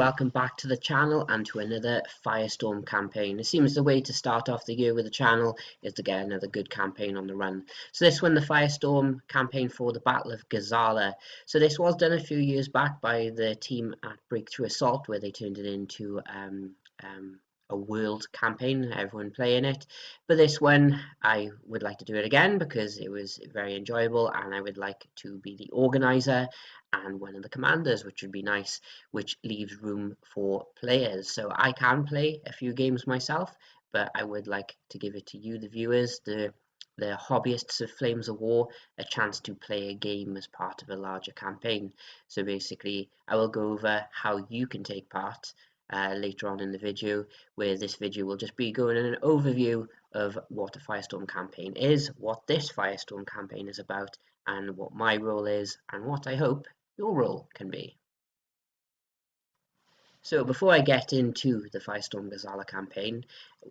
welcome back to the channel and to another Firestorm campaign. It seems the way to start off the year with the channel is to get another good campaign on the run. So this one, the Firestorm campaign for the Battle of Gazala. So this was done a few years back by the team at Breakthrough Assault, where they turned it into a world campaign, everyone playing it. But this one, I would like to do it again because it was very enjoyable, and I would like to be the organizer and one of the commanders, which would be nice, which leaves room for players. So I can play a few games myself, but I would like to give it to you, the viewers, the hobbyists of Flames of War, a chance to play a game as part of a larger campaign. So basically, I will go over how you can take part later on in the video, where this video will just be going in an overview of what a Firestorm campaign is, what this Firestorm campaign is about, and what my role is, and what I hope your role can be. So before I get into the Firestorm Gazala campaign,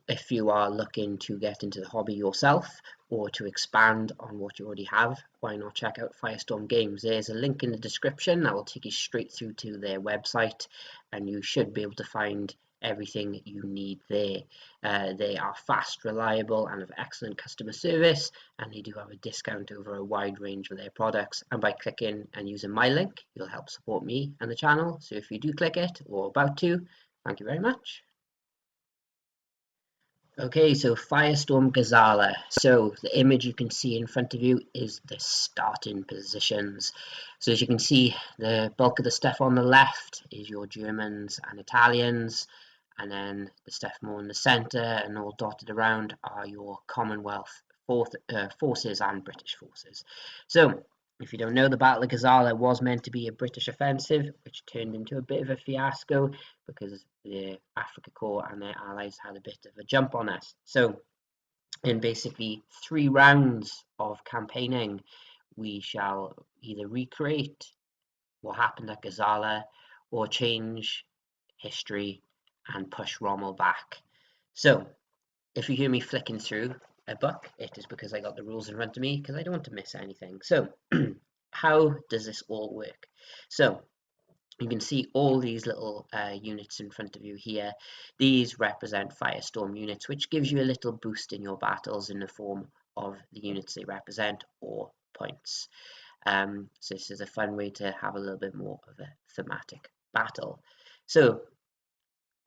if you are looking to get into the hobby yourself or to expand on what you already have, why not check out Firestorm Games? There's a link in the description that will take you straight through to their website, and you should be able to find everything you need there. They are fast, reliable, and have excellent customer service, and they do have a discount over a wide range of their products. And by clicking and using my link, you'll help support me and the channel. So if you do click it or about to, thank you very much. Okay, so Firestorm Gazala. So the image you can see in front of you is the starting positions. So as you can see, the bulk of the stuff on the left is your Germans and Italians, and then the stuff more in the centre and all dotted around are your Commonwealth forces and British forces. So if you don't know, the Battle of Gazala was meant to be a British offensive, which turned into a bit of a fiasco because the Afrika Korps and their allies had a bit of a jump on us. So in basically 3 rounds of campaigning, we shall either recreate what happened at Gazala or change history and push Rommel back. So if you hear me flicking through a book, it is because I got the rules in front of me, because I don't want to miss anything. So how does this all work? So you can see all these little units in front of you here. These represent Firestorm units, which gives you a little boost in your battles in the form of the units they represent or points. So this is a fun way to have a little bit more of a thematic battle. So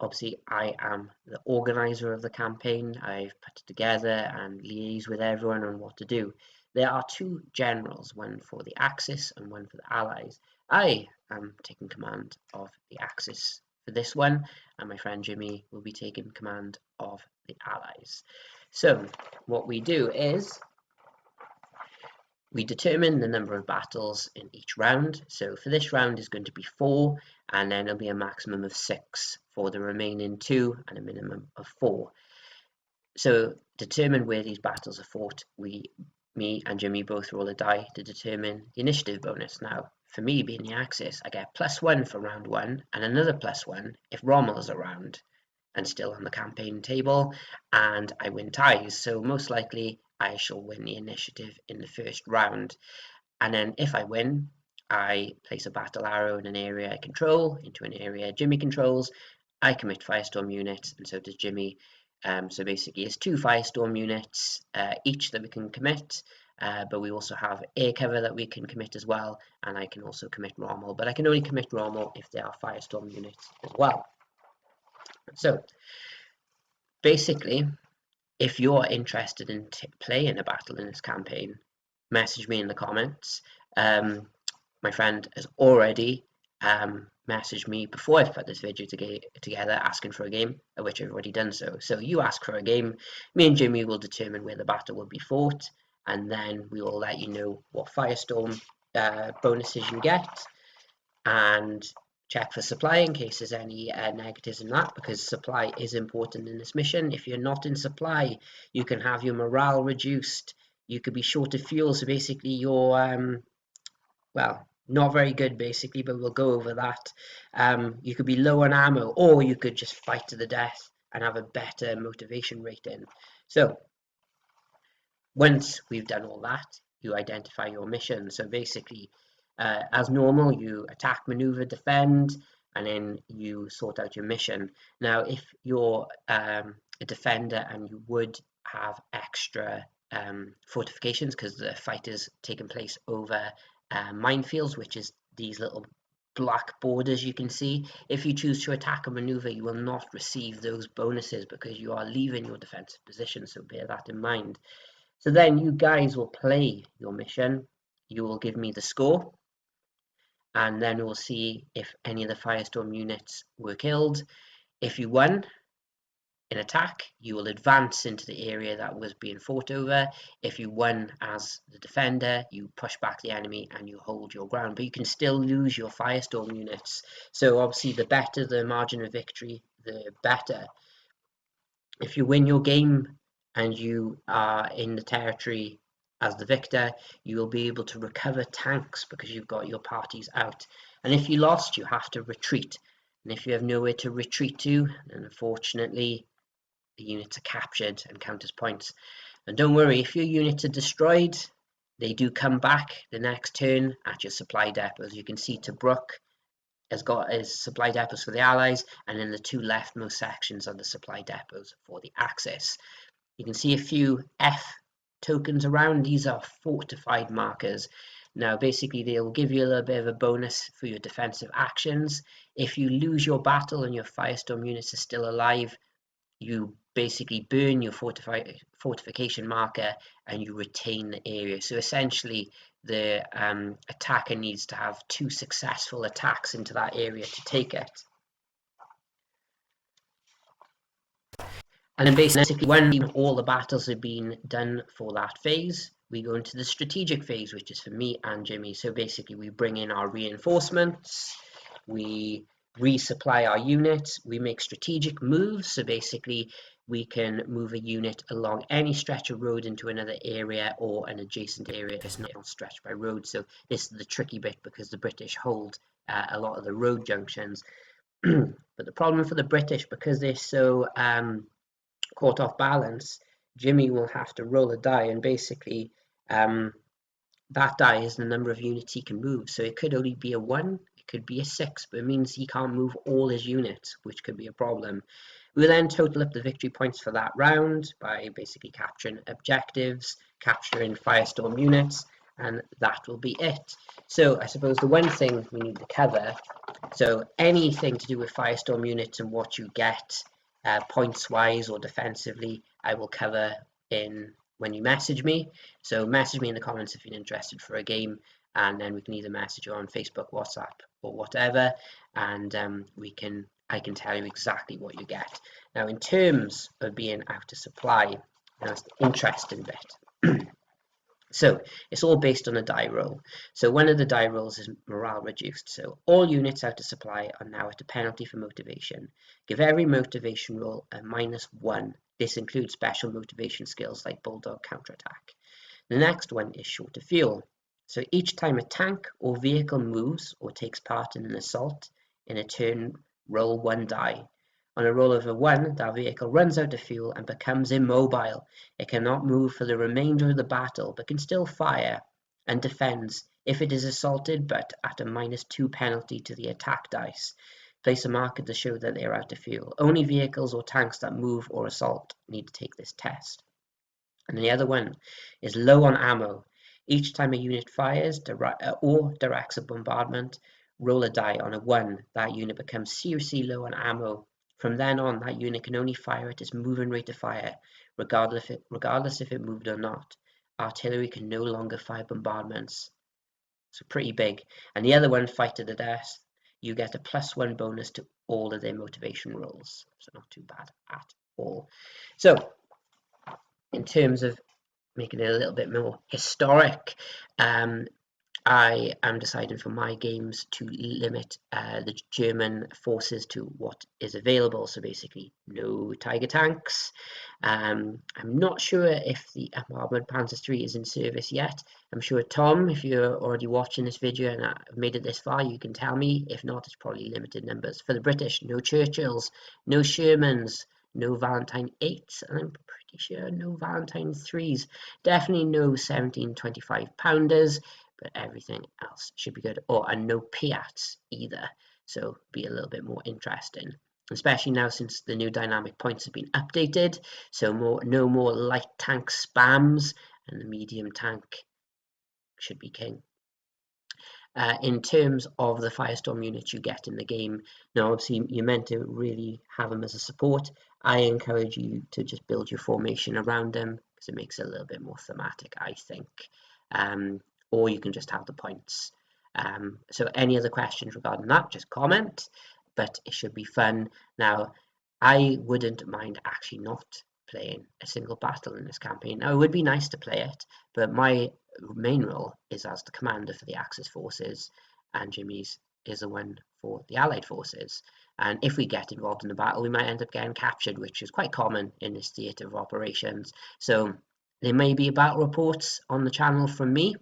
obviously, I am the organizer of the campaign. I've put it together and liaised with everyone on what to do. There are 2 generals, one for the Axis and one for the Allies. I am taking command of the Axis for this one, and my friend Jimmy will be taking command of the Allies. So what we do is we determine the number of battles in each round. So for this round is going to be 4, and then there'll be a maximum of 6 for the remaining 2 and a minimum of 4. So determine where these battles are fought. Me and Jimmy both roll a die to determine the initiative bonus. Now, for me being the Axis, I get +1 for round 1 and another +1 if Rommel is around and still on the campaign table, and I win ties. So most likely I shall win the initiative in the first round, and then if I win, I place a battle arrow in an area I control into an area Jimmy controls. I commit Firestorm units, and so does Jimmy. So basically it's 2 Firestorm units each that we can commit, but we also have air cover that we can commit as well, and I can also commit Rommel, but I can only commit Rommel if they are Firestorm units as well. So basically, if you're interested in playing a battle in this campaign, message me in the comments. My friend has already messaged me before I've put this video together asking for a game, of which I've already done so. So you ask for a game, me and Jimmy will determine where the battle will be fought, and then we will let you know what Firestorm bonuses you get, and check for supply in case there's any negatives in that, because supply is important in this mission. If you're not in supply, you can have your morale reduced, you could be short of fuel, so basically you're well, not very good basically, but we'll go over that. You could be low on ammo, or you could just fight to the death and have a better motivation rating. So once we've done all that, you identify your mission. So basically, as normal, you attack, maneuver, defend. and then you sort out your mission. Now, if you're a defender and you would have extra fortifications, because the fight is taking place over minefields, which is these little black borders you can see. If you choose to attack or maneuver, you will not receive those bonuses because you are leaving your defensive position, so bear that in mind. So then you guys will play your mission, you will give me the score, and then we'll see if any of the Firestorm units were killed. If you won in attack, you will advance into the area that was being fought over. If you won as the defender, you push back the enemy and you hold your ground, but you can still lose your Firestorm units. So obviously the better the margin of victory, the better. If you win your game and you are in the territory as the victor, you will be able to recover tanks because you've got your parties out. And if you lost, you have to retreat. And if you have nowhere to retreat to, then unfortunately the units are captured and count as points. And don't worry, if your units are destroyed, they do come back the next turn at your supply depots. You can see Tobruk has got his supply depots for the Allies, and then the two leftmost sections are the supply depots for the Axis. You can see a few F tokens around. These are fortified markers. Now basically they will give you a little bit of a bonus for your defensive actions. If you lose your battle and your Firestorm units are still alive, you basically burn your fortification marker and you retain the area. So essentially the attacker needs to have 2 successful attacks into that area to take it. And then basically when all the battles have been done for that phase, we go into the strategic phase, which is for me and Jimmy. So basically we bring in our reinforcements, we resupply our units, we make strategic moves. So basically we can move a unit along any stretch of road into another area or an adjacent area that's not stretched by road. So this is the tricky bit because the British hold a lot of the road junctions. But the problem for the British, because they're so caught off balance, Jimmy will have to roll a die, and basically that die is the number of units he can move. So it could only be a 1, it could be a 6, but it means he can't move all his units, which could be a problem. We'll then total up the victory points for that round by basically capturing objectives, capturing Firestorm units, and that will be it. So I suppose the one thing we need to cover, so anything to do with Firestorm units and what you get points wise or defensively, I will cover in when you message me. So message me in the comments if you're interested for a game, and then we can either message you on Facebook, WhatsApp, or whatever, and I can tell you exactly what you get. Now in terms of being out of supply, that's the interesting bit. So it's all based on a die roll. So one of the die rolls is morale reduced. So all units out of supply are now at a penalty for motivation. Give every motivation roll a -1. This includes special motivation skills like Bulldog counterattack. The next one is short of fuel. So each time a tank or vehicle moves or takes part in an assault in a turn, roll 1 die. On a roll of a 1, that vehicle runs out of fuel and becomes immobile. It cannot move for the remainder of the battle, but can still fire and defends if it is assaulted, but at a -2 penalty to the attack dice. Place a marker to show that they are out of fuel. Only vehicles or tanks that move or assault need to take this test. And the other one is low on ammo. Each time a unit fires or directs a bombardment, roll a die. On a 1, that unit becomes seriously low on ammo. From then on, that unit can only fire at its moving rate of fire, regardless if it moved or not. Artillery can no longer fire bombardments. So pretty big. And the other one, fight to the death. You get a +1 bonus to all of their motivation rolls. So not too bad at all. So in terms of making it a little bit more historic, I am deciding for my games to limit the German forces to what is available. So basically no Tiger tanks. I'm not sure if the Armored Panzer III is in service yet. I'm sure Tom, if you're already watching this video and I've made it this far, you can tell me. If not, it's probably limited numbers. For the British, no Churchills, no Shermans, no Valentine 8s, and I'm pretty sure no Valentine 3s. Definitely no 1725 pounders, but everything else should be good. And no Piats either. so be a little bit more interesting, especially now since the new dynamic points have been updated. So no more light tank spams, and the medium tank should be king. In terms of the Firestorm units you get in the game, now obviously you're meant to really have them as a support. I encourage you to just build your formation around them because it makes it a little bit more thematic, I think. Or you can just have the points. So any other questions regarding that, just comment, but it should be fun. Now, I wouldn't mind actually not playing a single battle in this campaign. Now, it would be nice to play it, but my main role is as the commander for the Axis forces, and Jimmy's is the one for the Allied forces. And if we get involved in a battle, we might end up getting captured, which is quite common in this theatre of operations. So there may be battle reports on the channel from me.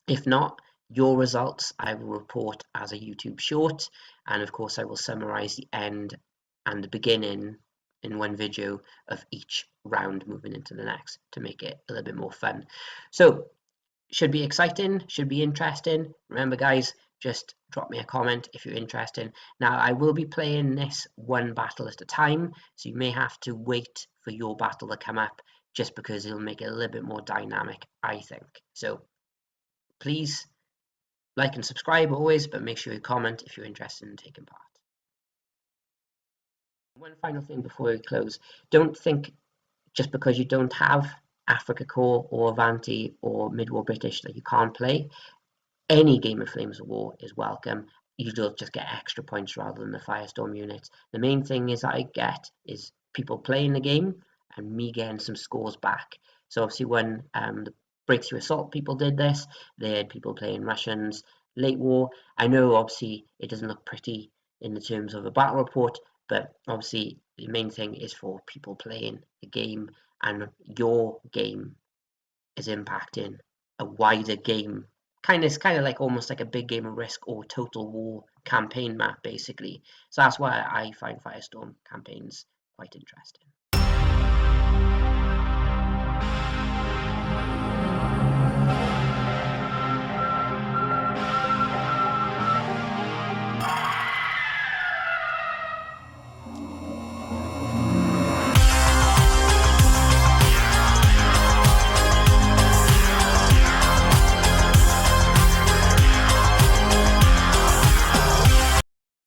If not, your results I will report as a YouTube short, and of course I will summarize the end and the beginning in one video of each round moving into the next to make it a little bit more fun. So should be exciting, should be interesting. Remember guys, just drop me a comment if you're interested. Now I will be playing this one battle at a time, so you may have to wait for your battle to come up just because it'll make it a little bit more dynamic, I think. So please like and subscribe always, but make sure you comment if you're interested in taking part. One final thing before we close, don't think just because you don't have Africa Corps or Avanti or Mid-War British that you can't play. Any game of Flames of War is welcome. You'll just get extra points rather than the Firestorm units. The main thing is I get is people playing the game and me getting some scores back. So obviously when the Breakthrough Assault people did this, they had people playing Russians. Late War, I know obviously it doesn't look pretty in the terms of a battle report, but obviously the main thing is for people playing the game, and your game is impacting a wider game. It's kind of like almost like a big game of Risk or Total War campaign map, basically. So that's why I find Firestorm campaigns quite interesting.